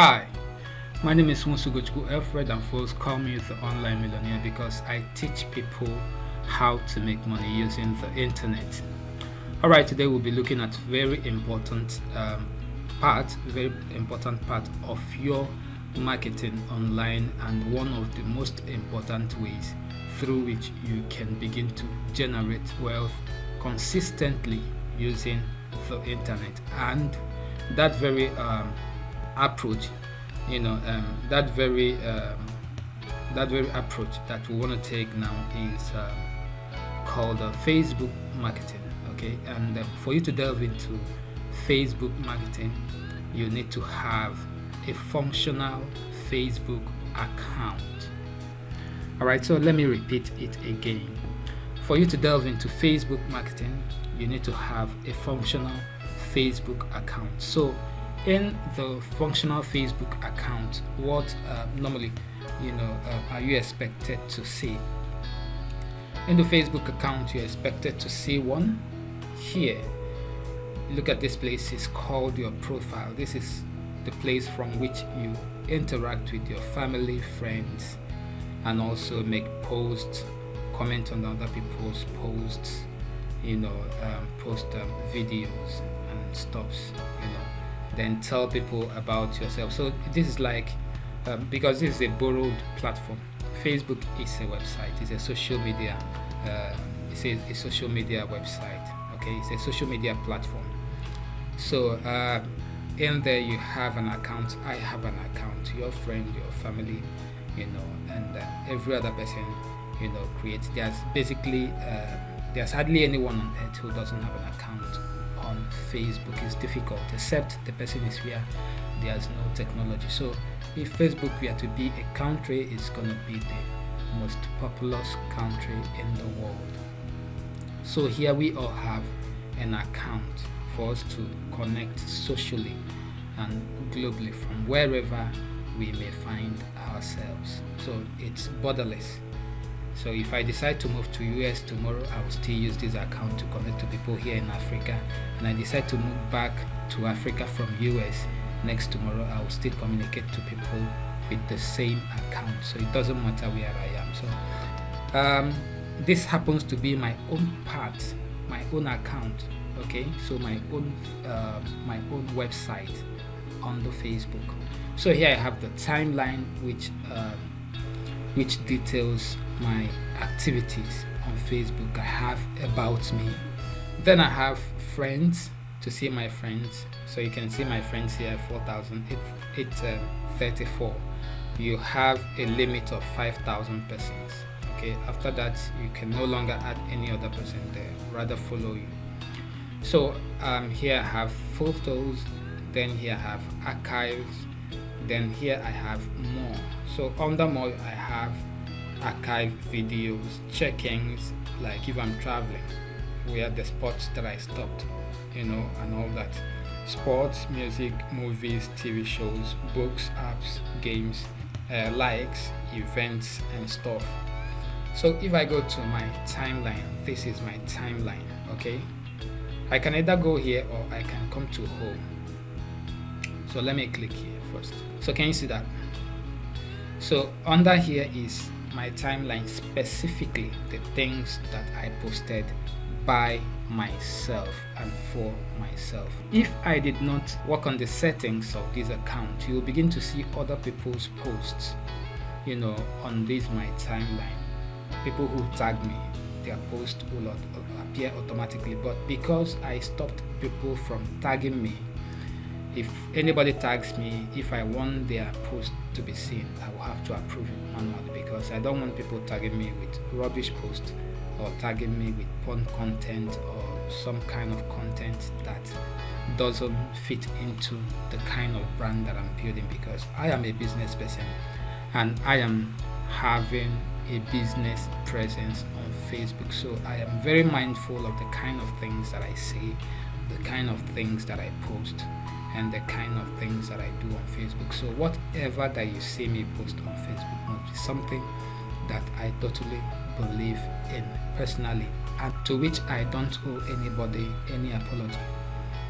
Hi, my name is Musugochukwu Alfred, and folks call me the online millionaire because I teach people how to make money using the internet. Alright, today we'll be looking at very important part of your marketing online, and one of the most important ways through which you can begin to generate wealth consistently using the internet. And that very approach, that very approach that we want to take now is called Facebook marketing. Okay, and for you to delve into Facebook marketing, you need to have a functional Facebook account. All right, so let me repeat it again. For you to delve into Facebook marketing, you need to have a functional Facebook account. So in the functional Facebook account, what normally are you expected to see? In the Facebook account, you're expected to see one here. Look at this place. It's called your profile. This is the place from which you interact with your family, friends, and also make posts, comment on other people's posts, post videos and stuffs, then tell people about yourself. So this is like because this is a borrowed platform. Facebook is a website. It's a social media. It's a social media website. Okay, it's a social media platform. So in there you have an account. I have an account. Your friend, your family, and every other person, creates. There's hardly anyone on earth who doesn't have an account on Facebook. It's difficult, except the person is where there's no technology. So if Facebook were to be a country, it's going to be the most populous country in the world. So here we all have an account for us to connect socially and globally from wherever we may find ourselves. So it's borderless. So if I decide to move to US tomorrow, I will still use this account to connect to people here in Africa. And I decide to move back to Africa from US next tomorrow, I will still communicate to people with the same account. So it doesn't matter where I am. So this happens to be my own part, my own account. Okay, so my own website on the Facebook. So here I have the timeline, which details my activities on Facebook. I have about me. Then I have friends, to see my friends. So you can see my friends here, 4,834. You have a limit of 5,000 persons. Okay, after that you can no longer add any other person there, rather follow you. So here I have photos, then here I have archives, then here I have more. So under more I have archive videos, check-ins, like if I'm traveling, where the spots that I stopped, and all that. Sports, music, movies, TV shows, books, apps, games, likes, events and stuff. So if I go to my timeline, this is my timeline. Okay, I can either go here or I can come to home. So let me click here first. So can you see that? So under here is my timeline, specifically the things that I posted by myself and for myself. If I did not work on the settings of this account, you will begin to see other people's posts, on this my timeline. People who tag me, their post will appear automatically. But because I stopped people from tagging me, if anybody tags me, if I want their post to be seen, I will have to approve it manually, because I don't want people tagging me with rubbish posts or tagging me with porn content or some kind of content that doesn't fit into the kind of brand that I'm building, because I am a business person and I am having a business presence on Facebook. So I am very mindful of the kind of things that I say, the kind of things that I post, and the kind of things that I do on Facebook. So whatever that you see me post on Facebook must be something that I totally believe in personally, and to which I don't owe anybody any apology.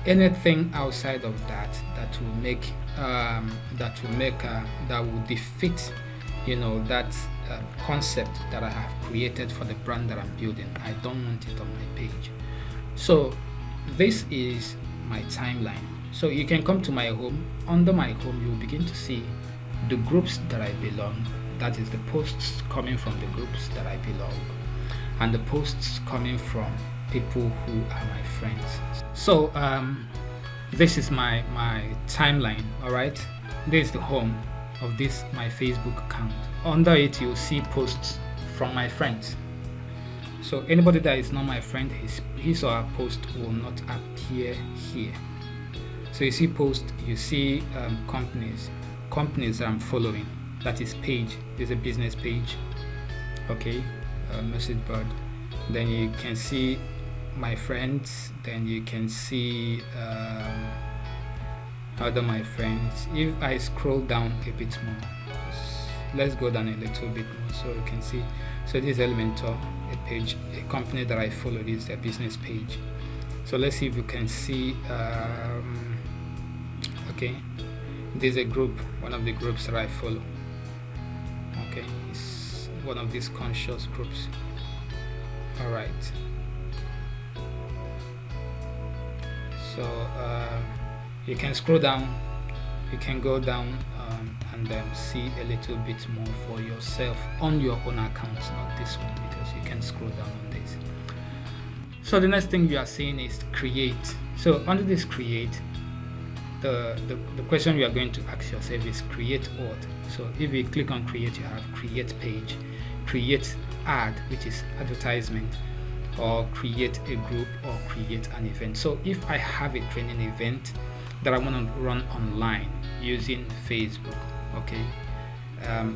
anything outside of that that will defeat that concept that I have created for the brand that I'm building. I don't want it on my page. So this is my timeline. So you can come to my home. Under my home, you will begin to see the groups that I belong. That is the posts coming from the groups that I belong, and the posts coming from people who are my friends. So this is my timeline. All right, this is the home of this my Facebook account. Under it, you'll see posts from my friends. So anybody that is not my friend, his or her post will not appear here. So you see posts, you see companies that I'm following. That is page. There's a business page. Okay, message board. Then you can see my friends. Then you can see other my friends. If I scroll down a bit more, let's go down a little bit more so you can see. So this is Elementor, a page, a company that I follow. This is their business page. So let's see if you can see. Okay, there's a group, one of the groups that I follow. Okay, it's one of these conscious groups. All right. So you can scroll down, you can go down and see a little bit more for yourself on your own accounts, not this one, because you can scroll down on this. So the next thing you are seeing is create. So under this create, the question you are going to ask yourself is create what? So if you click on create, you have create page, create ad, which is advertisement, or create a group, or create an event. So if I have a training event that I want to run online using Facebook, okay,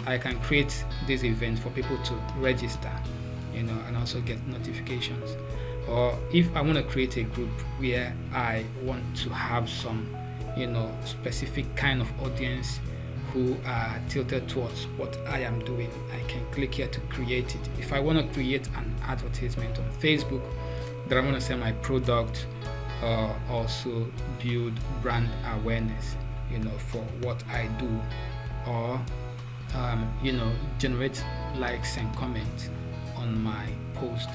I can create this event for people to register, and also get notifications. Or if I want to create a group where I want to have some specific kind of audience who are tilted towards what I am doing, I can click here to create it. If I want to create an advertisement on Facebook that I want to sell my product, or also build brand awareness for what I do, or generate likes and comments on my post,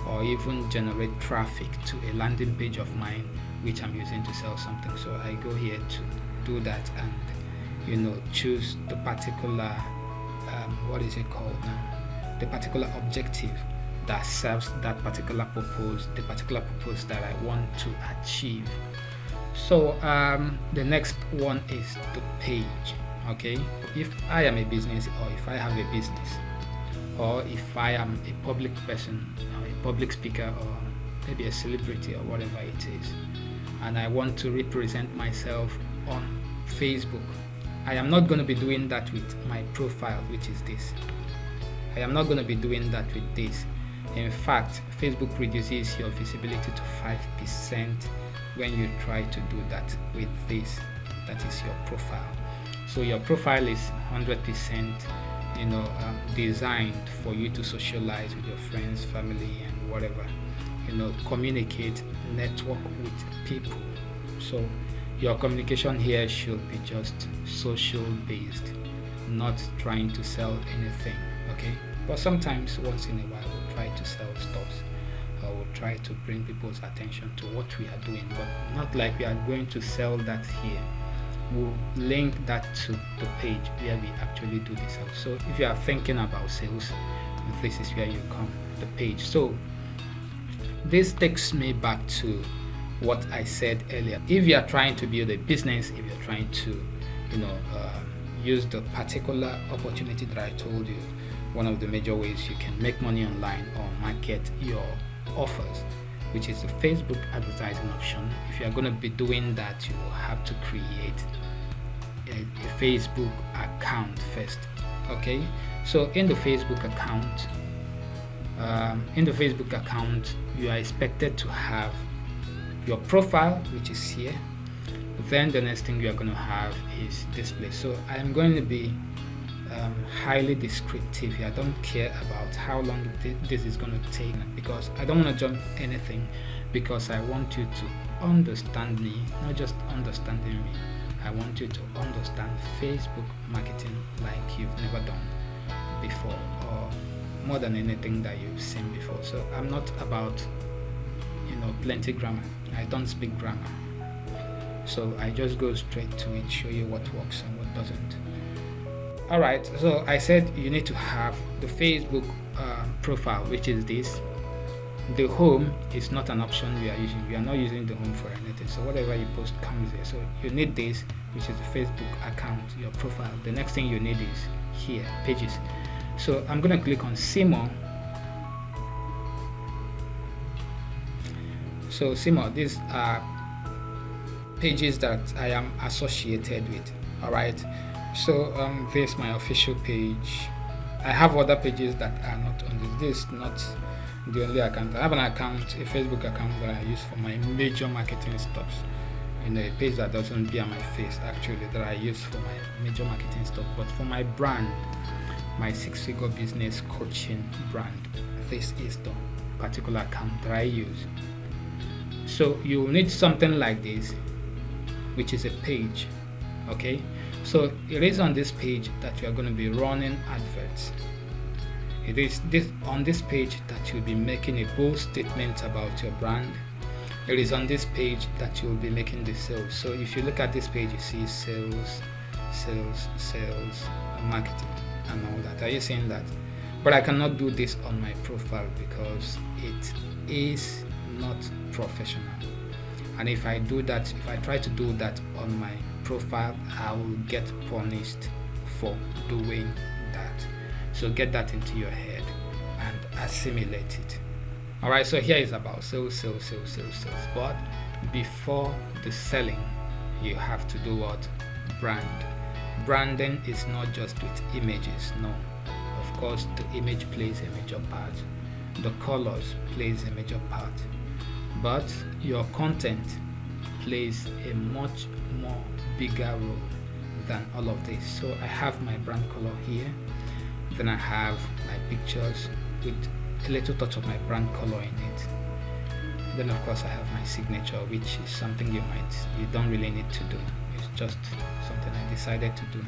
or even generate traffic to a landing page of mine which I'm using to sell something. So I go here to do that and choose the particular what is it called now, the particular objective that serves that particular purpose, the particular purpose that I want to achieve. So the next one is the page. Okay, if I am a business, or if I have a business, or if I am a public person, or a public speaker, or maybe a celebrity, or whatever it is, and I want to represent myself on Facebook, I am not going to be doing that with my profile, which is this. I am not going to be doing that with this. In fact, Facebook reduces your visibility to 5% when you try to do that with this. That is your profile. So your profile is 100% designed for you to socialize with your friends, family, and whatever, communicate, network with people. So your communication here should be just social based, not trying to sell anything. Okay, but sometimes once in a while we'll try to sell stuff, or we'll try to bring people's attention to what we are doing, but not like we are going to sell that here. We'll link that to the page where we actually do the sales. So if you are thinking about sales, this is where you come, the page. So this takes me back to what I said earlier. If you are trying to build a business, if you're trying to use the particular opportunity that I told you, one of the major ways you can make money online or market your offers, which is the Facebook advertising option. If you are going to be doing that, you will have to create a Facebook account first. Okay, so in the Facebook account, you are expected to have your profile, which is here. Then the next thing you are going to have is display. So I am going to be highly descriptive. I don't care about how long this is going to take, because I don't want to jump anything, because I want you to understand me, not just understanding me. I want you to understand Facebook marketing like you've never done before, or more than anything that you've seen before. So I'm not about plenty grammar. I don't speak grammar, so I just go straight to it, show you what works and what doesn't. Alright, so I said you need to have the Facebook profile, which is this. The home is not an option we are using. We are not using the home for anything, so whatever you post comes there. So you need this, which is the Facebook account, your profile. The next thing you need is here, pages. So I'm going to click on see more. So see more, these are pages that I am associated with. Alright, so this is my official page. I have other pages that are not on this. This is not the only account. I have an account, a Facebook account that I use for my major marketing stuff. A page that doesn't bear my face, actually, that I use for my major marketing stuff. But for my brand, my six-figure business coaching brand, this is the particular account that I use. So you need something like this, which is a page. Okay, so it is on this page that you are going to be running adverts. It is on this page that you'll be making a bold statement about your brand. It is on this page that you'll be making the sales. So if you look at this page, you see sales, marketing, and all that. Are you seeing that? But I cannot do this on my profile because it is not professional. And if I do that, if I try to do that on my profile, I will get punished for doing that. So get that into your head and assimilate it. Alright, so here is about sales. But before the selling, you have to do what? Brand. Branding is not just with images. No, of course the image plays a major part, the colors plays a major part, but your content plays a much more bigger role than all of this. So I have my brand color here, then I have my pictures with a little touch of my brand color in it. Then of course I have my signature, which is something you don't really need to do. It's just something I decided to do.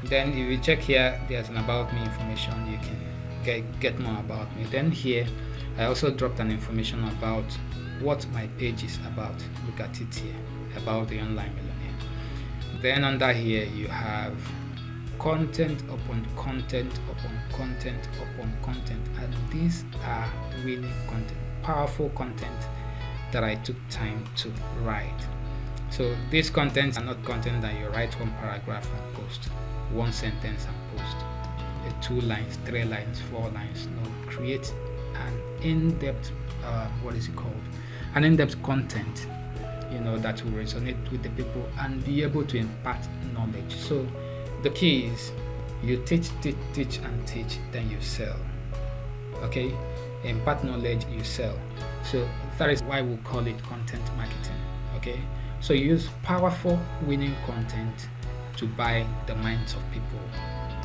Then if you check here, there's an about me information. You can get more about me. Then here I also dropped an information about what my page is about. Look at it here, about the online millionaire. Then under here you have content upon content upon content upon content, and these are winning content, powerful content that I took time to write. So these contents are not content that you write one paragraph and post, one sentence and post, 2 lines, 3 lines, 4 lines. No, create an in-depth an in-depth content, that will resonate with the people and be able to impart knowledge. So the key is you teach, then you sell. Okay, impart knowledge, you sell. So that is why we call it content marketing. Okay, so you use powerful winning content to buy the minds of people.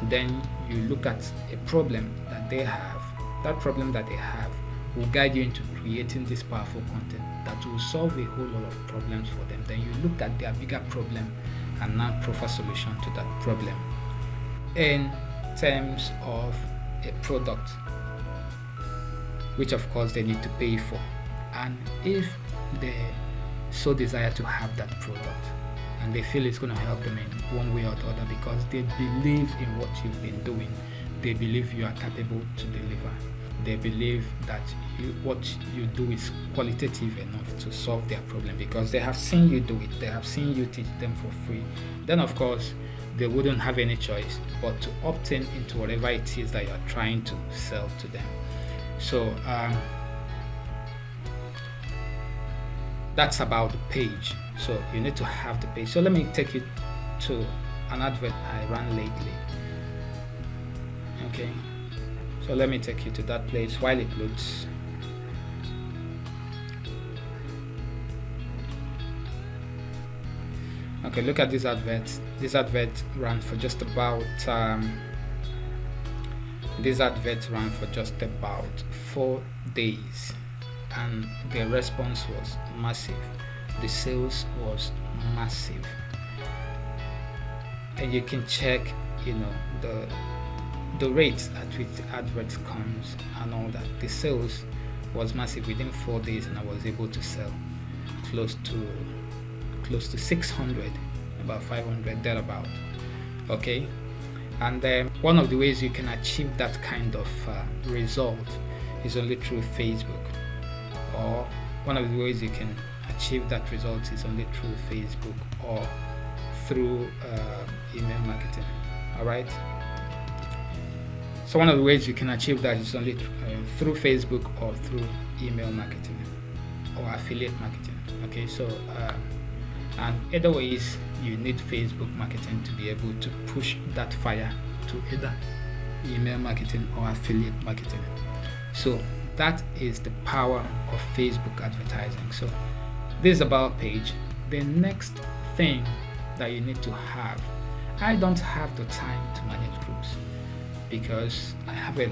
Then you look at a problem that they have. That problem that they have will guide you into creating this powerful content that will solve a whole lot of problems for them. Then you look at their bigger problem and now provide a solution to that problem in terms of a product, which of course they need to pay for. And if they so desire to have that product and they feel it's going to help them in one way or the other because they believe in what you've been doing, they believe you are capable to deliver, they believe that what you do is qualitative enough to solve their problem because they have seen you do it, they have seen you teach them for free, then of course they wouldn't have any choice but to opt in into whatever it is that you are trying to sell to them. So that's about the page. So you need to have the page. So let me take you to an advert I ran lately. Okay, so let me take you to that place while it loads. Okay, look at this advert. This advert ran for just about This advert ran for just about 4 days, and the response was massive. The sales was massive, and you can check, the rates at which the advert comes and all that. The sales was massive within 4 days, and I was able to sell close to 600, about 500 thereabout. Okay, and one of the ways you can achieve that kind of result is only through Facebook, or one of the ways you can achieve that result is only through Facebook or through email marketing. All right, so one of the ways you can achieve that is only through Facebook or through email marketing or affiliate marketing. Okay, so and either ways, you need Facebook marketing to be able to push that fire to either email marketing or affiliate marketing. So that is the power of Facebook advertising. So this is about page. The next thing that you need to have, I don't have the time to manage groups because I have a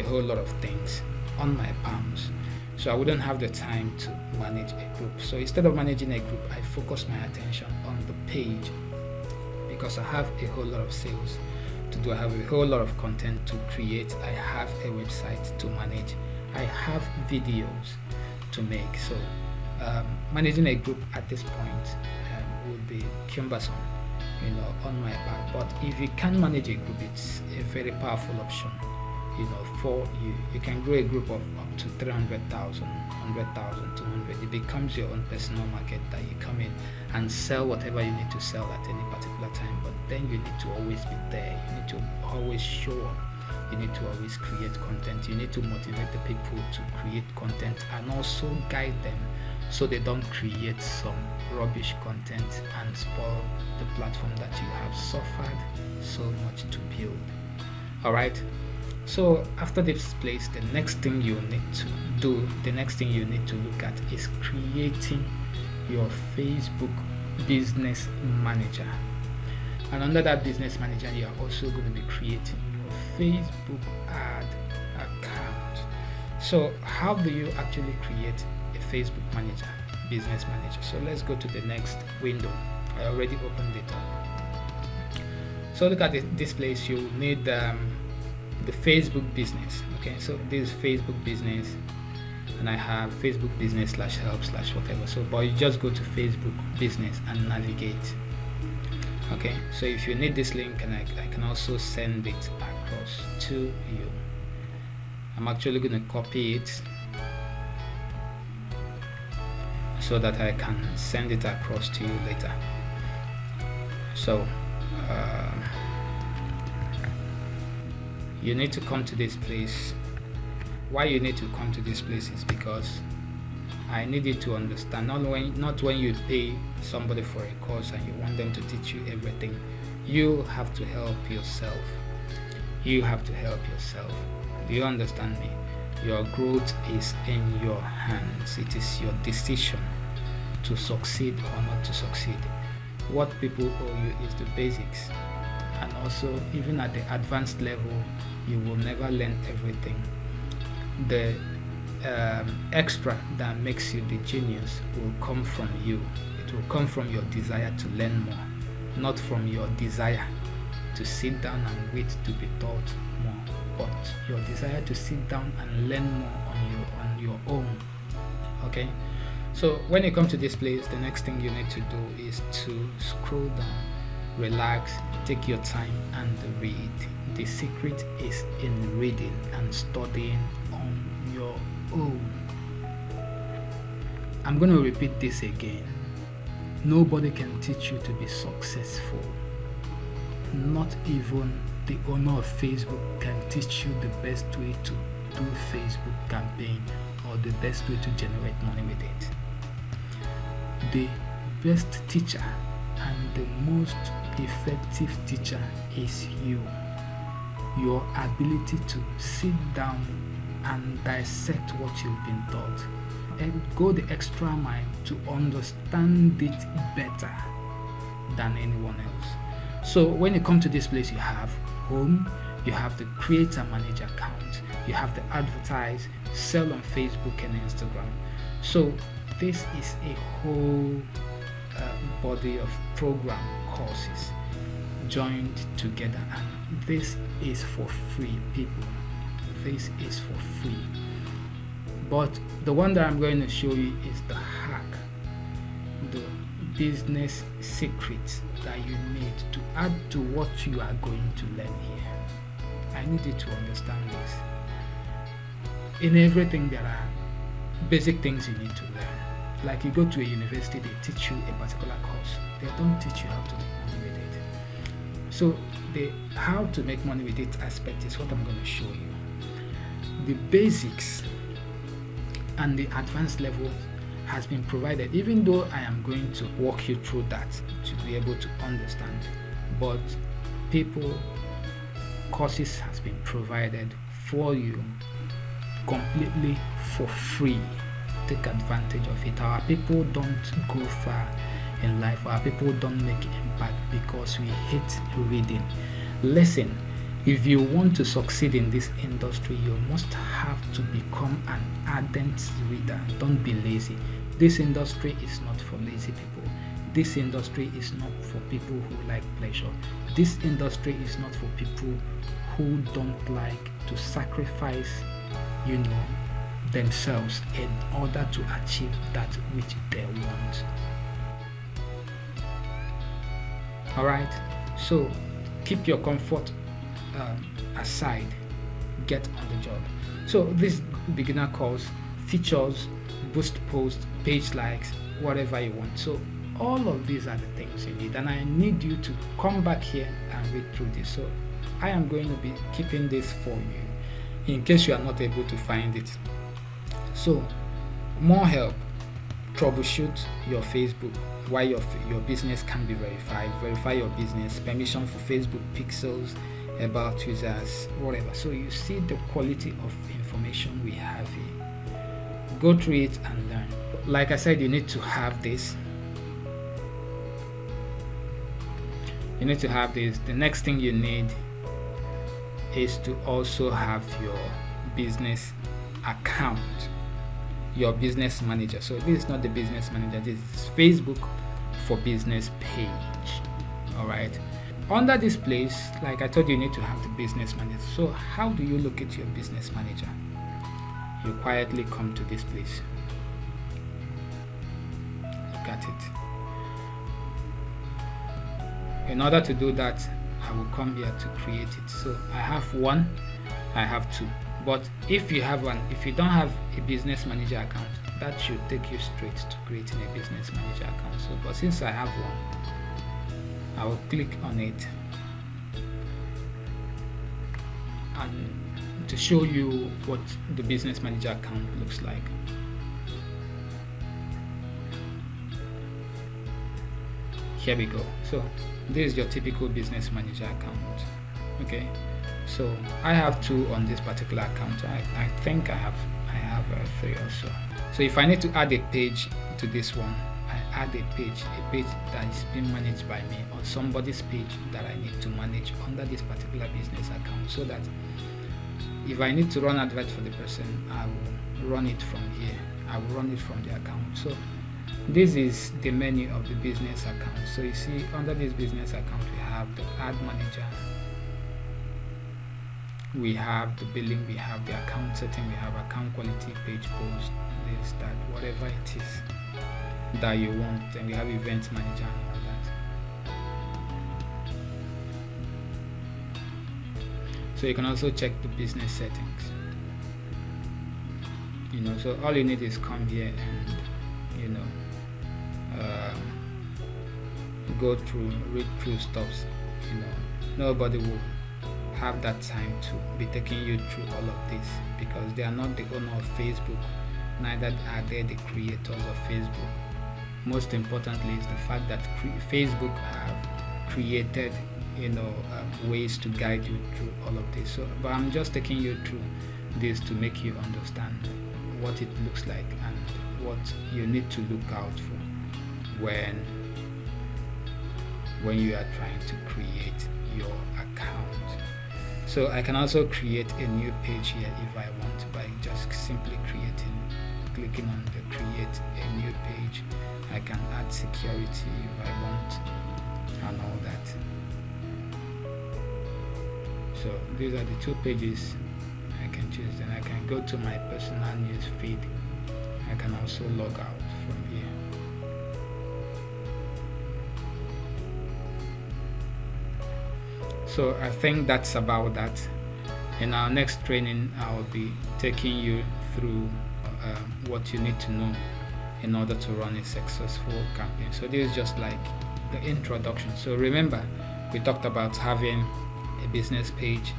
whole lot of things on my palms. So I wouldn't have the time to manage a group. So instead of managing a group, I focus my attention on the page because I have a whole lot of sales to do. I have a whole lot of content to create. I have a website to manage. I have videos to make. So managing a group at this point would be cumbersome, on my part. But if you can manage a group, it's a very powerful option. For you can grow a group of up to 300,000, 100,000, 200. It becomes your own personal market that you come in and sell whatever you need to sell at any particular time. But then you need to always be there. You need to always show up. You need to always create content. You need to motivate the people to create content and also guide them so they don't create some rubbish content and spoil the platform that you have suffered so much to build. All right. So after this place, the next thing you need to look at is creating your Facebook business manager. And under that business manager, you are also going to be creating your Facebook ad account. So how do you actually create a Facebook manager, business manager? So let's go to the next window. I already opened it up. So look at this place. You need the Facebook business. Okay, so this is Facebook business, and I have Facebook business /help/ whatever. So but you just go to Facebook business and navigate. Okay, so if you need this link, and I can also send it across to you. I'm actually going to copy it so that I can send it across to you later. So you need to come to this place. Why you need to come to this place is because I need you to understand, not when you pay somebody for a course and you want them to teach you everything. You have to help yourself. You have to help yourself. Do you understand me? Your growth is in your hands. It is your decision to succeed or not to succeed. What people owe you is the basics. And also, even at the advanced level, you will never learn everything. The extra that makes you the genius will come from you. It will come from your desire to learn more, not from your desire to sit down and wait to be taught more, but your desire to sit down and learn more on your own. Okay, so when you come to this place, the next thing you need to do is to scroll down, relax, take your time and read. The secret is in reading and studying on your own. I'm going to repeat this again. Nobody can teach you to be successful. Not even the owner of Facebook can teach you the best way to do Facebook campaign or the best way to generate money with it. The best teacher and the most effective teacher is you. Your ability to sit down and dissect what you've been taught and go the extra mile to understand it better than anyone else. So when you come to this place, you have home, you have the create and manage account, you have the advertise, sell on Facebook and Instagram. So this is a whole body of program courses joined together, and this is for free, people. This is for free. But the one that I'm going to show you is the hack, the business secrets that you need to add to what you are going to learn here. I need you to understand this. In everything, there are basic things you need to learn. Like you go to a university, they teach you a particular course. They don't teach you how to make money with it. So the how to make money with it aspect is what I'm going to show you. The basics and the advanced level has been provided, even though I am going to walk you through that to be able to understand. But courses has been provided for you completely for free. Take advantage of it. Our people don't go far in life. Our people don't make impact because we hate reading. Listen, if you want to succeed in this industry, you must have to become an ardent reader. Don't be lazy. This industry is not for lazy people. This industry is not for people who like pleasure. This industry is not for people who don't like to sacrifice, themselves in order to achieve that which they want. Alright, so keep your comfort aside, get on the job. So this beginner course features boost posts, page likes, whatever you want. So all of these are the things you need, and I need you to come back here and read through this. So I am going to be keeping this for you in case you are not able to find it. So more help, troubleshoot your Facebook, why your business can be verified, verify your business, permission for Facebook pixels, about users, whatever. So you see the quality of information we have here. Go through it and learn. Like I said, you need to have this. You need to have this. The next thing you need is to also have your business account, your business manager. So this is not the business manager, this is Facebook for business page. All right, under this place, like I told you, you need to have the business manager. So how do you locate your business manager? You quietly come to this place. Look at it. In order to do that, I will come here to create it. So I have one, I have two. But if you don't have a business manager account, that should take you straight to creating a business manager account. So, but since I have one, I will click on it and to show you what the business manager account looks like. Here we go. So this is your typical business manager account. Okay, so I have two on this particular account. I think I have three also. So if I need to add a page to this one, I add a page that is being managed by me, or somebody's page that I need to manage under this particular business account, so that if I need to run advert for the person, I will run it from here. I will run it from the account. So this is the menu of the business account. So you see, under this business account, we have the ad manager, we have the billing, we have the account setting, we have account quality, page post, this, that, whatever it is that you want. Then we have event manager and all that. So you can also check the business settings. So all you need is come here and go through, read through stuffs. Nobody will have that time to be taking you through all of this, because they are not the owner of Facebook, neither are they the creators of Facebook. Most importantly is the fact that Facebook have created ways to guide you through all of this. So but I'm just taking you through this to make you understand what it looks like and what you need to look out for when you are trying to create your account. So I can also create a new page here if I want by just simply clicking on the create a new page. I can add security if I want and all that. So these are the two pages I can choose. Then I can go to my personal news feed. I can also log out from here. So I think that's about that. In our next training, I'll be taking you through what you need to know in order to run a successful campaign. So this is just like the introduction. So remember, we talked about having a business page,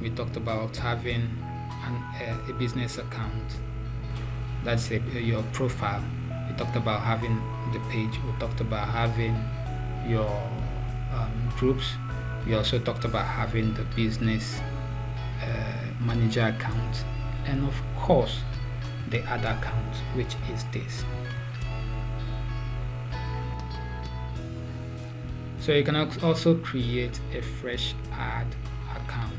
we talked about having a business account, that's your profile, we talked about having the page, we talked about having your groups, we also talked about having the business manager account, and of course the other account, which is this. So you can also create a fresh ad account.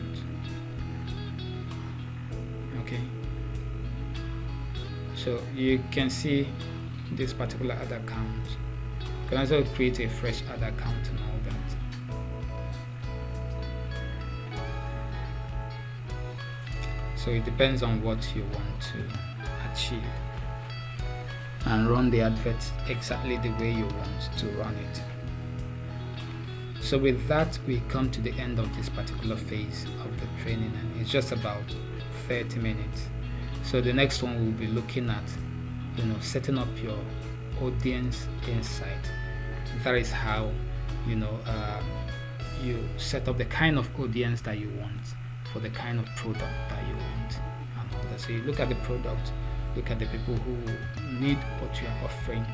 Okay, so you can see this particular ad account. You can also create a fresh ad account and all that. So it depends on what you want to achieve, and run the advert exactly the way you want to run it. So with that, we come to the end of this particular phase of the training, and it's just about 30 minutes. So the next one we'll be looking at, setting up your audience insight. That is how you set up the kind of audience that you want for the kind of product that you want and all that. So you look at the product, look at the people who need what you are offering.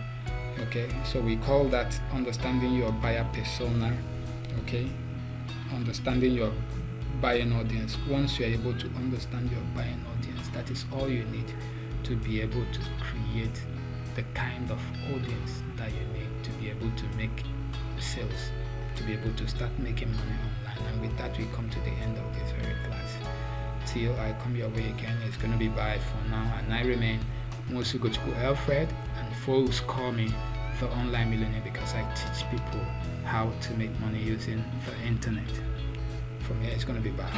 Okay, so we call that understanding your buyer persona. Okay, understanding your buying audience. Once you are able to understand your buying audience, that is all you need to be able to create the kind of audience that you need to be able to make sales, to be able to start making money online. And with that, we come to the end of this very class. Till I come your way again, it's going to be bye for now, and I remain Mosugochukwu Alfred, and folks call me the Online Millionaire because I teach people how to make money using the internet. From here, it's going to be bye.